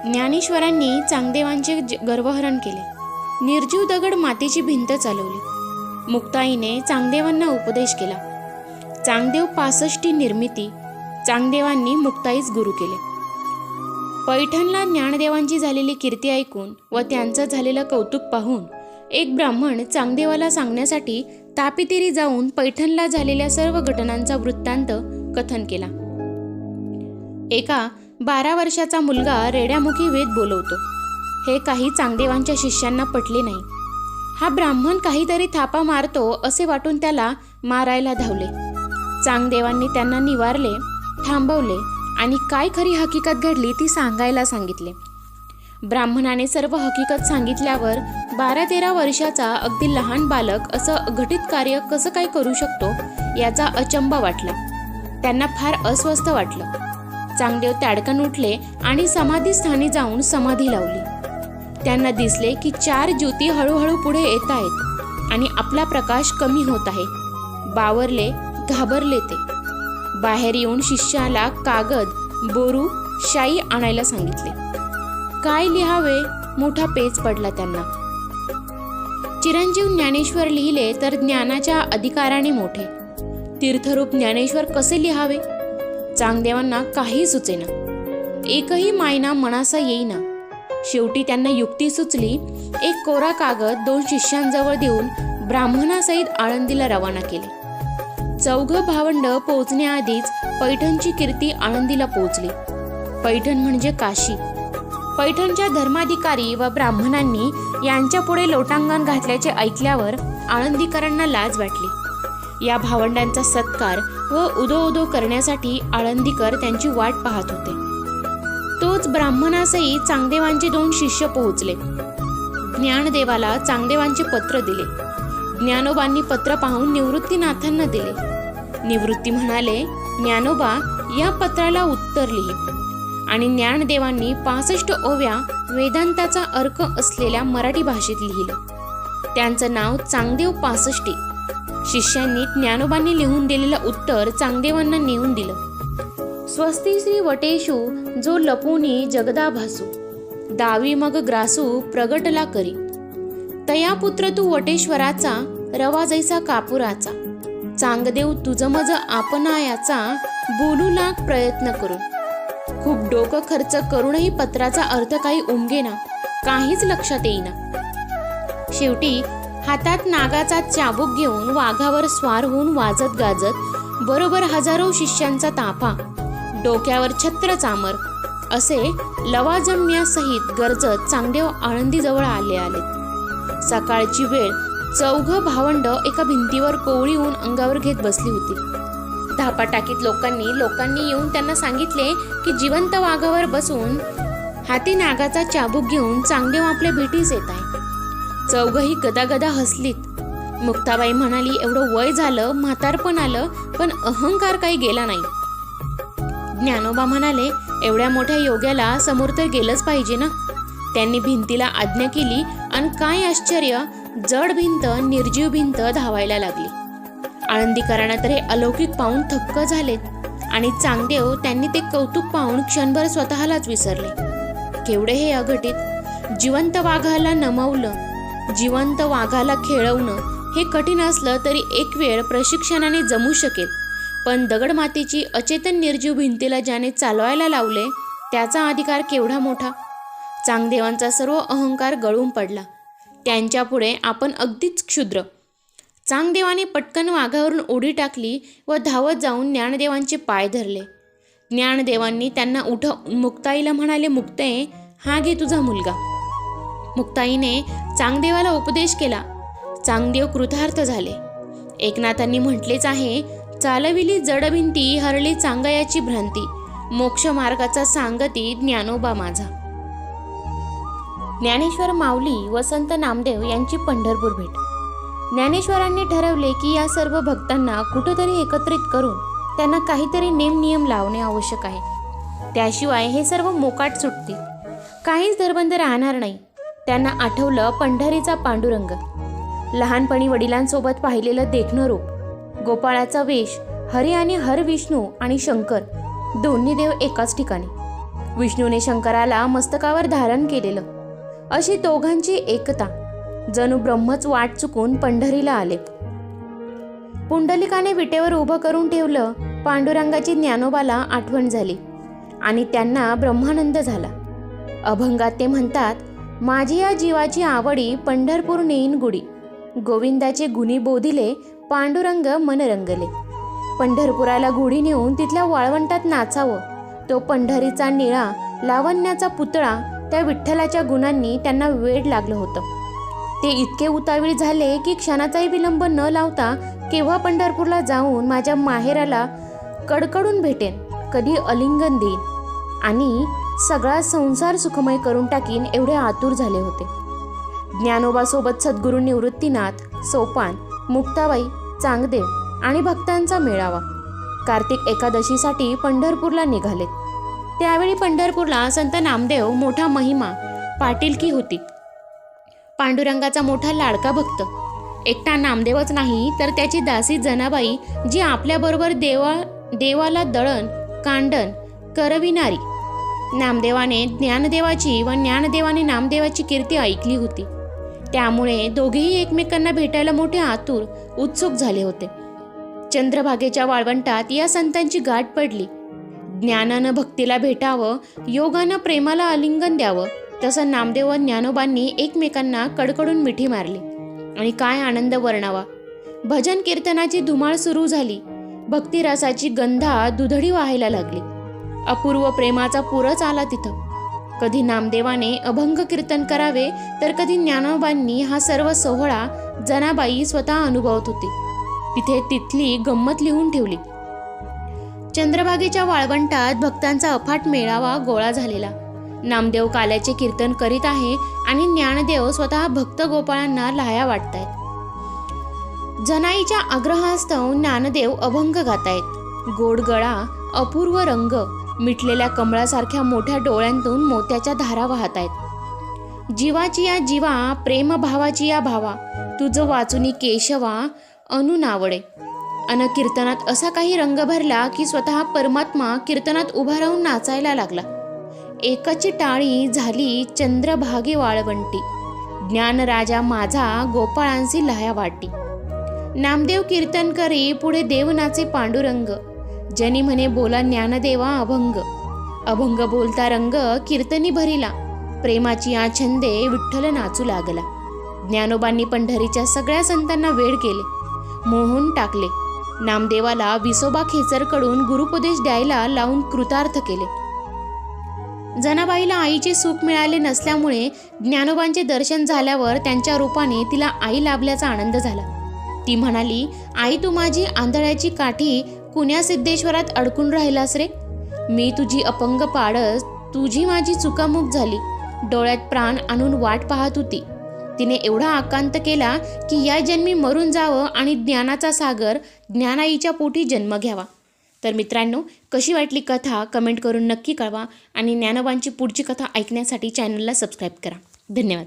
ज्ञानेश्वरांनी चांगदेवांचे गर्वहरण केले. निर्जीव दगड मातीची भिंत चालवली. मुक्ताईने चांगदेवांना उपदेश केला. चांगदेव 65 निर्मिती चांगदेवांनी मुक्ताईस गुरु केले. पैठणला ज्ञानदेवांची झालेली कीर्ती ऐकून व त्यांचं झालेलं कौतुक पाहून एक ब्राह्मण चांगदेवाला सांगण्यासाठी तापितेरी जाऊन पैठणला झालेल्या सर्व घटनांचा वृत्तांत कथन केला. एका 12 वर्षाचा मुलगा रेड्यामुखी वेद बोलवतो हे काही चांगदेवांच्या शिष्यांना पटले नाही. हा ब्राह्मण काहीतरी थापा मारतो असे वाटून त्याला मारायला धावले. चांगदेवांनी त्यांना निवारले, थांबवले आणि काय खरी हकीकत घडली ती सांगायला सांगितले. ब्राह्मणाने सर्व हकीकत सांगितल्यावर 12-13 वर्षाचा अगदी लहान बालक असं अघटित कार्य कसं काय करू शकतो याचा अचंबा वाटला. त्यांना फार अस्वस्थ वाटलं. चांगदेव ताडकन उठले आणि समाधीस्थानी जाऊन समाधी लावली. त्यांना दिसले की 4 ज्योती हळूहळू पुढे येत आहेत आणि आपला प्रकाश कमी होत आहे. बावरले, घाबरले ते. बाहेर येऊन शिष्याला कागद, बोरू, शाई आणायला सांगितले. काय लिहावे मोठा पेच पडला त्यांना. चिरंजीव ज्ञानेश्वर लिहिले तर ज्ञानाच्या अधिकाराने मोठे. तीर्थरूप ज्ञानेश्वर कसे लिहावे चांगदेवांना काही सुचेना. एकही मायना मनासा येईना. शेवटी त्यांना युक्ती सुचली. एक कोरा कागद 2 शिष्यांजवळ देऊन ब्राह्मणासहित आळंदीला रवाना केले. 4 भावंड पोहोचण्याआधीच पैठणची कीर्ती आळंदीला पोहोचली. पैठण म्हणजे काशी. पैठणच्या धर्माधिकारी व ब्राह्मणांनी यांच्या पुढे लोटांगण घातल्याचे ऐकल्यावर आळंदीकरांना लाज वाटली. या भावंडांचा सत्कार व उदो करण्यासाठी आळंदीकर त्यांची वाट पाहत होते. तोच ब्राह्मणासही चांगदेवांचे 2 शिष्य पोहोचले. ज्ञानदेवाला चांगदेवांचे पत्र दिले. ज्ञानोबांनी पत्र पाहून निवृत्तीनाथांना दिले. निवृत्ती म्हणाले, ज्ञानोबा या पत्राला उत्तर लिहि. आणि ज्ञानदेवांनी 65 ओव्या वेदांताचा अर्क असलेल्या मराठी भाषेत लिहिलं. त्यांचं नाव चांगदेव 65. शिष्यांनी ज्ञानोबांनी लिहून दिलेलं उत्तर चांगदेवांना नेऊन दिलं. स्वस्ती श्री वटेषु जो लपुनी जगदा भासू, दावी मग ग्रासू प्रगटला करी. तया पुत्र तू वटेश्वराचा, रवा जैसा कापुराचा. चांगदेव तुझ मज आपणायाचा, बोलू लाग प्रयत्न करून. खूप डोकं खर्च करूनही पत्राचा अर्थ काही उमगेना, काहीच लक्षात येईना. शेवटी हातात नागाचा चाबूक घेऊन वाघावर स्वार होऊन वाजत गाजत बरोबर हजारो शिष्यांचा ताफा, डोक्यावर छत्र चामर असे लवाजम्यासहित गरजत चांगदेव आळंदीजवळ आले. सकाळची वेळ. 4 भावंड एका भिंतीवर कोवळी होऊन अंगावर घेत बसली होती. धापा टाकीत लोकांनी येऊन त्यांना सांगितले की जिवंत वाघावर बसून हाती नागाचा चाबूक घेऊन चांगदेव आपल्या भेटीस येत आहे. 4ही गदागदा हसलीत. मुक्ताबाई म्हणाली, एवढं वय झालं, म्हातारपण आलं, पण अहंकार काही गेला नाही. ज्ञानोबा म्हणाले, एवढ्या मोठ्या योग्याला समोर तर गेलंच पाहिजे ना. त्यांनी भिंतीला आज्ञा केली आणि काय आश्चर्य, जड भिंत, निर्जीव भिंत धावायला लागली. आळंदीकरांना तर हे अलौकिक पाहून थक्क झालेत आणि चांगदेव त्यांनी ते कौतुक पाहून क्षणभर स्वतःलाच विसरले. केवढे हे अघटित. जिवंत वाघाला नमवलं, जिवंत वाघाला खेळवणं हे कठीण असलं तरी एक वेळ प्रशिक्षणाने जमू शकेल, पण दगडमातीची अचेतन निर्जीव भिंतीला ज्याने चालवायला लावले त्याचा अधिकार केवढा मोठा. चांगदेवांचा सर्व अहंकार गळून पडला. त्यांच्या पुढे आपण अगदीच क्षुद्र. चांगदेवाने पटकन वाघावरून उडी टाकली व धावत जाऊन ज्ञानदेवांचे पाय धरले. ज्ञानदेवांनी त्यांना मुक्ताईला म्हणाले, मुक्ते, हा घे तुझा मुलगा. मुक्ताईने चांगदेवाला उपदेश केला. चांगदेव कृतार्थ झाले. एकनाथांनी म्हटलेच आहे, चालविली जडभिंती हरली चांगयाची भ्रांती, मोक्ष मार्गाचा सांगती ज्ञानोबा माझा. ज्ञानेश्वर माऊली व संत नामदेव यांची पंढरपूर भेट. ज्ञानेश्वरांनी ठरवले की या सर्व भक्तांना कुठेतरी एकत्रित करून त्यांना काहीतरी नेमनियम लावणे आवश्यक आहे. त्याशिवाय हे सर्व मोकाट सुटतील, काहीच दरबंद राहणार नाही. त्यांना आठवलं पंढरीचा पांडुरंग. लहानपणी वडिलांसोबत पाहिलेलं देखणं रूप, गोपाळाचा वेश, हरी आणि हर विष्णू आणि शंकर दोन्ही देव एकाच ठिकाणी. विष्णूने शंकराला मस्तकावर धारण केलेलं. अशी दोघांची एकता. जणू ब्रह्मच वाट चुकून पंढरीला आले. पुंडलिकाने विटेवर उभं करून ठेवलं. पांडुरंगाची ज्ञानोबाला आठवण झाली आणि त्यांना ब्रह्मानंद झाला. अभंगात ते म्हणतात, माझी या जीवाची आवडी पंढरपूर नेईन गुडी. गोविंदाचे गुणी बोधिले पांडुरंग मन रंगले. पंढरपुराला गुढी नेऊन तिथल्या वाळवंटात नाचावं. तो पंढरीचा निळा लावण्याचा पुतळा त्या विठ्ठलाच्या गुणांनी त्यांना वेड लागलं होतं. ते इतके उतावीळ झाले की क्षणाचाही विलंब न लावता केव्हा पंढरपूरला जाऊन माझ्या माहेराला कडकडून भेटेन, कधी अलिंगन देईन आणि सगळा संसार सुखमय करून टाकीन एवढे आतुर झाले होते. ज्ञानोबासोबत सद्गुरू निवृत्तीनाथ, सोपान, मुक्ताबाई, चांगदेव आणि भक्तांचा मेळावा. कार्तिक एकादशीसाठी पंढरपूरला निघालेत. त्यावेळी पंढरपूरला संत नामदेव मोठा महिमा, पाटीलकी होती. पांडुरंगाचा मोठा लाडका भक्त. एकटा नामदेवच नाही तर त्याची दासी जनाबाई, जी आपल्याबरोबर देवाला दळण कांडण करविणारी. नामदेवाने ज्ञानदेवाची व ज्ञानदेवाने नामदेवाची कीर्ती ऐकली होती. त्यामुळे दोघेही एकमेकांना भेटायला मोठे आतुर, उत्सुक झाले होते. चंद्रभागेच्या वाळवंटात या संतांची गाठ पडली. ज्ञानानं भक्तीला भेटावं, योगानं प्रेमाला आलिंगन द्यावं, तसं नामदेव व ज्ञानोबांनी एकमेकांना कडकडून मिठी मारली. आणि काय आनंद वर्णावा. भजन कीर्तनाची धुमाळ सुरू झाली. भक्तिरसाची गंधा दुधडी वाहायला लागली. अपूर्व प्रेमाचा पुरच आला तिथं. कधी नामदेवाने अभंग कीर्तन करावे तर कधी ज्ञानोबांनी हा सर्व सोहळा जनाबाई स्वतः अनुभवत होती. तिथली गंमत लिहून ठेवली. चंद्रभागेच्या वाळवंटात भक्तांचा अफाट मेळावा गोळा झालेला. नामदेव काल्याचे कीर्तन करीत आहे आणि ज्ञानदेव स्वतः भक्त गोपाळांना लाह्या वाटतायत. जनाईच्या आग्रहास्तव ज्ञानदेव अभंग गातायत. गोड गळा, अपूर्व रंग, मिटलेल्या कमळासारख्या मोठ्या डोळ्यांतून मोत्याच्या धारा वाहतायत. जीवाची या जीवा, प्रेम भावाची या भावा, तुझं वाचुनी केशवा अनु नावडे. अन कीर्तनात असा काही रंग भरला की स्वतः परमात्मा कीर्तनात उभा राहून नाचायला लागला. एकाची टाळी झाली चंद्रभागे वाळवंटी, ज्ञानराजा माझा गोपाळांसी लाह्या वाटी. नामदेव कीर्तन करी, पुढे देवनाचे पांडुरंग, जनी म्हणे बोला ज्ञानदेवा अभंग. अभंग बोलता रंग कीर्तनी भरिला, प्रेमाची या छंदे विठ्ठल नाचू लागला. ज्ञानोबांनी पंढरीच्या सगळ्या संतांना वेड केले, मोहून टाकले. नामदेवाला विसोबा खेचरकडून गुरुपदेश द्यायला लावून कृतार्थ केले. जनाबाईला आईचे सुख मिळाले नसल्यामुळे ज्ञानोबांचे दर्शन झाल्यावर त्यांच्या रूपाने तिला आई लाभल्याचा आनंद झाला. ती म्हणाली, आई तू माझी आंधळ्याची काठी कुण्या सिद्धेश्वरात अडकून राहिलास रे. मी तुझी अपंग पाडस, तुझी माझी चुकामुक झाली. डोळ्यात प्राण आणून वाट पाहत होती. तिने एवढा आकांत केला की या जन्मी मरून जावं आणि ज्ञानाचा सागर ज्ञानाईच्या पोटी जन्म घ्यावा. तर मित्रांनो, कशी वाटली कथा कमेंट करून नक्की कळवा आणि ज्ञानोबांची पुढची कथा ऐकण्यासाठी चॅनलला सबस्क्राईब करा. धन्यवाद.